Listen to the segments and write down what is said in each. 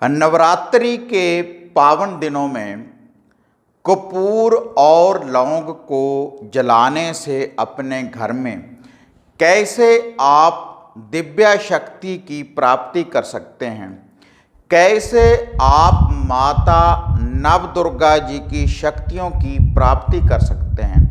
नवरात्रि के पावन दिनों में कपूर और लौंग को जलाने से अपने घर में कैसे आप दिव्य शक्ति की प्राप्ति कर सकते हैं, कैसे आप माता नवदुर्गा जी की शक्तियों की प्राप्ति कर सकते हैं,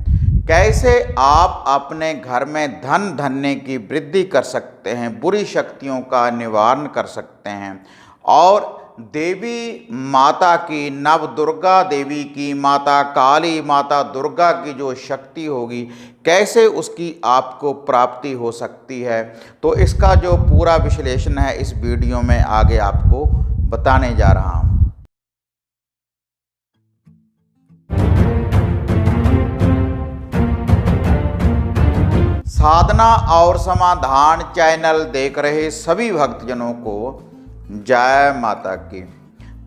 कैसे आप अपने घर में धन धान्य की वृद्धि कर सकते हैं, बुरी शक्तियों का निवारण कर सकते हैं और देवी माता की, नवदुर्गा देवी की, माता काली, माता दुर्गा की जो शक्ति होगी कैसे उसकी आपको प्राप्ति हो सकती है। तो इसका जो पूरा विश्लेषण है इस वीडियो में आगे आपको बताने जा रहा हूँ। साधना और समाधान चैनल देख रहे सभी भक्तजनों को जय माता की।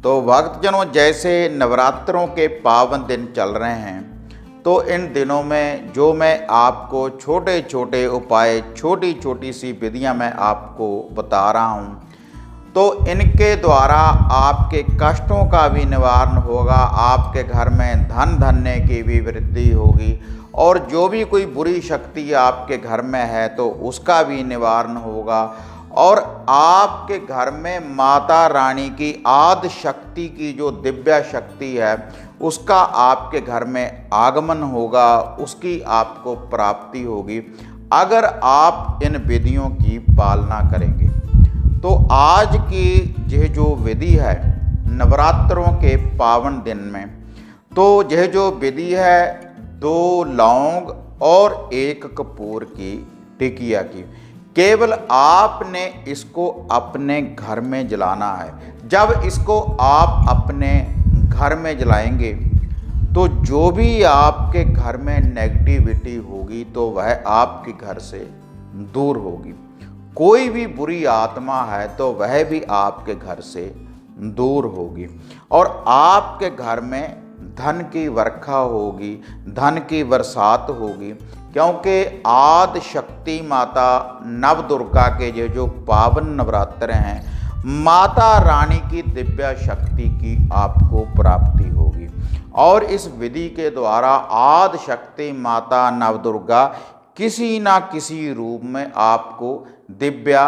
तो भक्तजनों, जैसे नवरात्रों के पावन दिन चल रहे हैं तो इन दिनों में जो मैं आपको छोटे छोटे उपाय, छोटी छोटी सी विधियां मैं आपको बता रहा हूं, तो इनके द्वारा आपके कष्टों का भी निवारण होगा, आपके घर में धन धान्य की भी वृद्धि होगी और जो भी कोई बुरी शक्ति आपके घर में है तो उसका भी निवारण होगा और आपके घर में माता रानी की आदि शक्ति की जो दिव्य शक्ति है उसका आपके घर में आगमन होगा, उसकी आपको प्राप्ति होगी अगर आप इन विधियों की पालना करेंगे। तो आज की यह जो विधि है नवरात्रों के पावन दिन में, तो यह जो विधि है 2 लौंग और 1 कपूर की टिकिया की, केवल आपने इसको अपने घर में जलाना है। जब इसको आप अपने घर में जलाएंगे तो जो भी आपके घर में नेगेटिविटी होगी तो वह आपके घर से दूर होगी। कोई भी बुरी आत्मा है तो वह भी आपके घर से दूर होगी और आपके घर में धन की वर्षा होगी, धन की बरसात होगी, क्योंकि आदि शक्ति माता नवदुर्गा के जो पावन नवरात्र हैं माता रानी की दिव्य शक्ति की आपको प्राप्ति होगी और इस विधि के द्वारा आदि शक्ति माता नवदुर्गा किसी ना किसी रूप में आपको दिव्य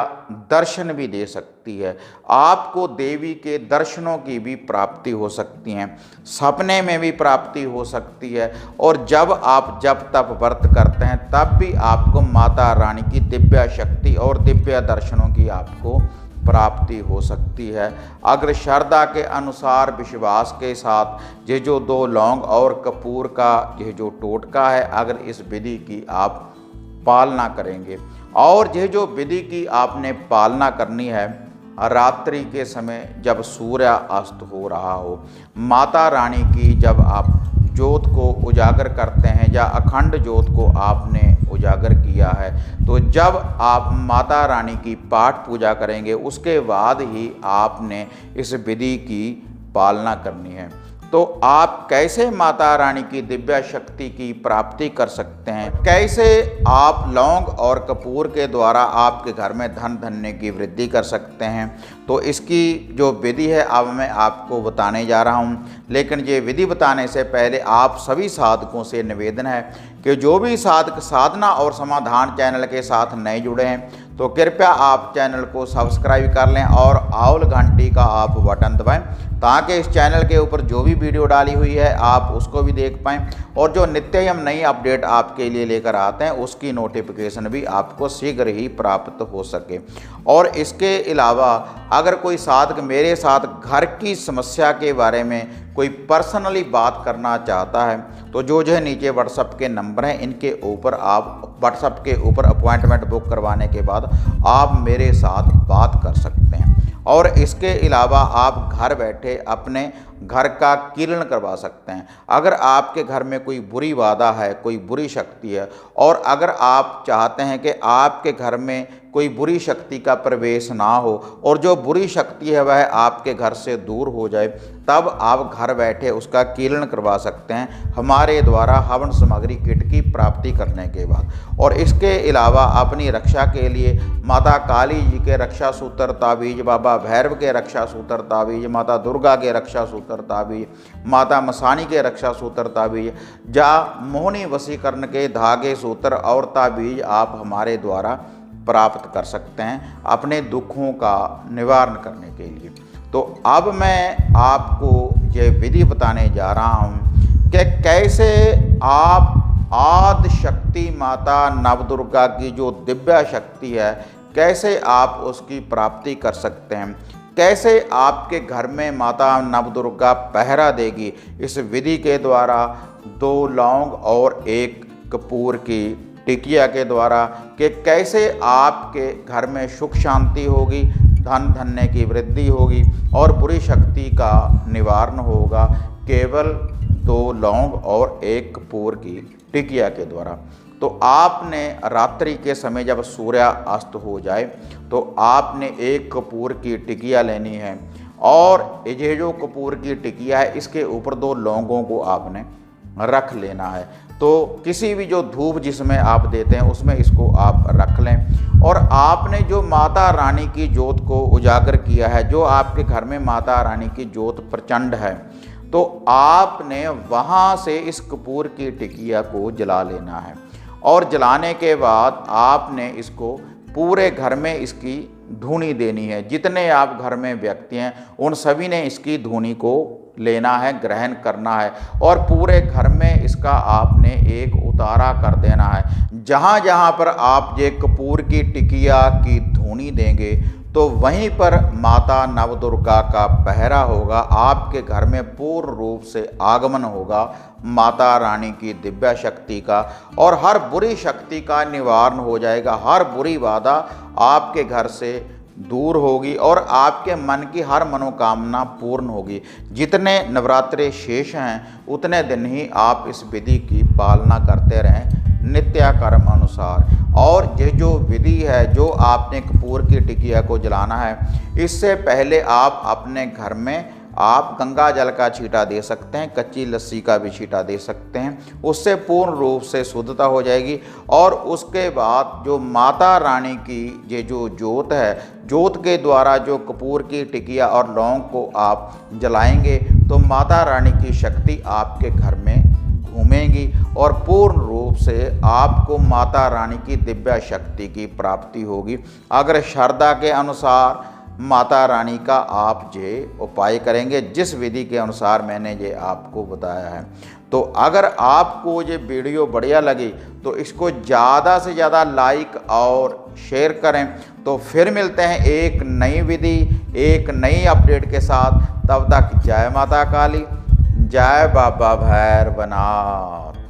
दर्शन भी दे सकती है। आपको देवी के दर्शनों की भी प्राप्ति हो सकती है, सपने में भी प्राप्ति हो सकती है और जब आप जप तप व्रत करते हैं तब भी आपको माता रानी की दिव्य शक्ति और दिव्य दर्शनों की आपको प्राप्ति हो सकती है अगर श्रद्धा के अनुसार विश्वास के साथ। ये जो 2 लौंग और कपूर का यह जो टोटका है, अगर इस विधि की आप पालना करेंगे और यह जो विधि की आपने पालना करनी है रात्रि के समय जब सूर्य अस्त हो रहा हो, माता रानी की जब आप ज्योत को उजागर करते हैं या अखंड ज्योत को आपने उजागर किया है तो जब आप माता रानी की पाठ पूजा करेंगे उसके बाद ही आपने इस विधि की पालना करनी है। तो आप कैसे माता रानी की दिव्य शक्ति की प्राप्ति कर सकते हैं, कैसे आप लौंग और कपूर के द्वारा आपके घर में धन धान्य की वृद्धि कर सकते हैं, तो इसकी जो विधि है अब मैं आपको बताने जा रहा हूं। लेकिन ये विधि बताने से पहले आप सभी साधकों से निवेदन है कि जो भी साधक साधना और समाधान चैनल के साथ नए जुड़े हैं तो कृपया आप चैनल को सब्सक्राइब कर लें और ऑल घंटी का आप बटन दबाएं ताकि इस चैनल के ऊपर जो भी वीडियो डाली हुई है आप उसको भी देख पाएँ और जो नित्य ही हम नई अपडेट आपके लिए लेकर आते हैं उसकी नोटिफिकेशन भी आपको शीघ्र ही प्राप्त हो सके। और इसके अलावा अगर कोई साधक मेरे साथ घर की समस्या के बारे में कोई पर्सनली बात करना चाहता है तो जो है नीचे व्हाट्सएप के नंबर हैं, इनके ऊपर आप व्हाट्सएप के ऊपर अपॉइंटमेंट बुक करवाने के बाद आप मेरे साथ बात कर सकते हैं। और इसके अलावा आप घर बैठे अपने घर का किरण करवा सकते हैं। अगर आपके घर में कोई बुरी बाधा है, कोई बुरी शक्ति है और अगर आप चाहते हैं कि आपके घर में कोई बुरी शक्ति का प्रवेश ना हो और जो बुरी शक्ति है वह आपके घर से दूर हो जाए, तब आप घर बैठे उसका कीलन करवा सकते हैं हमारे द्वारा हवन सामग्री किट की प्राप्ति करने के बाद। और इसके अलावा अपनी रक्षा के लिए माता काली जी के रक्षा सूत्र ताबीज, बाबा भैरव के रक्षा सूत्र ताबीज, माता दुर्गा के रक्षा सूत्र ताबीज, माता मसानी के रक्षा सूत्र ताबीज, जा मोहनी वशीकरण के धागे सूत्र और ताबीज आप हमारे द्वारा प्राप्त कर सकते हैं अपने दुखों का निवारण करने के लिए। तो अब मैं आपको ये विधि बताने जा रहा हूँ कि कैसे आप आदि शक्ति माता नवदुर्गा की जो दिव्य शक्ति है कैसे आप उसकी प्राप्ति कर सकते हैं, कैसे आपके घर में माता नवदुर्गा पहरा देगी इस विधि के द्वारा 2 लौंग और 1 कपूर की टिकिया के द्वारा, कि कैसे आपके घर में सुख शांति होगी, धन धन्य की वृद्धि होगी और बुरी शक्ति का निवारण होगा केवल 2 लौंग और 1 कपूर की टिकिया के द्वारा। तो आपने रात्रि के समय जब सूर्य अस्त हो जाए तो आपने 1 कपूर की टिकिया लेनी है और ये जो कपूर की टिकिया है इसके ऊपर 2 लौंगों को आपने रख लेना है। तो किसी भी जो धूप जिसमें आप देते हैं उसमें इसको आप रख लें और आपने जो माता रानी की ज्योत को उजागर किया है, जो आपके घर में माता रानी की ज्योत प्रचंड है, तो आपने वहाँ से इस कपूर की टिकिया को जला लेना है और जलाने के बाद आपने इसको पूरे घर में इसकी धूनी देनी है। जितने आप घर में व्यक्ति हैं उन सभी ने इसकी धूनी को लेना है, ग्रहण करना है और पूरे घर में इसका आपने एक उतारा कर देना है। जहाँ जहाँ पर आप ये कपूर की टिकिया की धूनी देंगे तो वहीं पर माता नवदुर्गा का पहरा होगा, आपके घर में पूर्ण रूप से आगमन होगा माता रानी की दिव्य शक्ति का और हर बुरी शक्ति का निवारण हो जाएगा, हर बुरी बाधा आपके घर से दूर होगी और आपके मन की हर मनोकामना पूर्ण होगी। जितने नवरात्रे शेष हैं उतने दिन ही आप इस विधि की पालना करते रहें नित्य कर्म अनुसार। और ये जो विधि है जो आपने कपूर की टिकिया को जलाना है, इससे पहले आप अपने घर में आप गंगा जल का छींटा दे सकते हैं, कच्ची लस्सी का भी छींटा दे सकते हैं, उससे पूर्ण रूप से शुद्धता हो जाएगी। और उसके बाद जो माता रानी की ये जो ज्योत है, ज्योत के द्वारा जो कपूर की टिकिया और लौंग को आप जलाएंगे तो माता रानी की शक्ति आपके घर में घूमेंगी और पूर्ण रूप से आपको माता रानी की दिव्य शक्ति की प्राप्ति होगी। अगर श्रद्धा के अनुसार माता रानी का आप ये उपाय करेंगे जिस विधि के अनुसार मैंने ये आपको बताया है। तो अगर आपको ये वीडियो बढ़िया लगी तो इसको ज़्यादा से ज़्यादा लाइक और शेयर करें। तो फिर मिलते हैं एक नई विधि, एक नई अपडेट के साथ। तब तक जय माता काली, जय बाबा भैरवनाथ।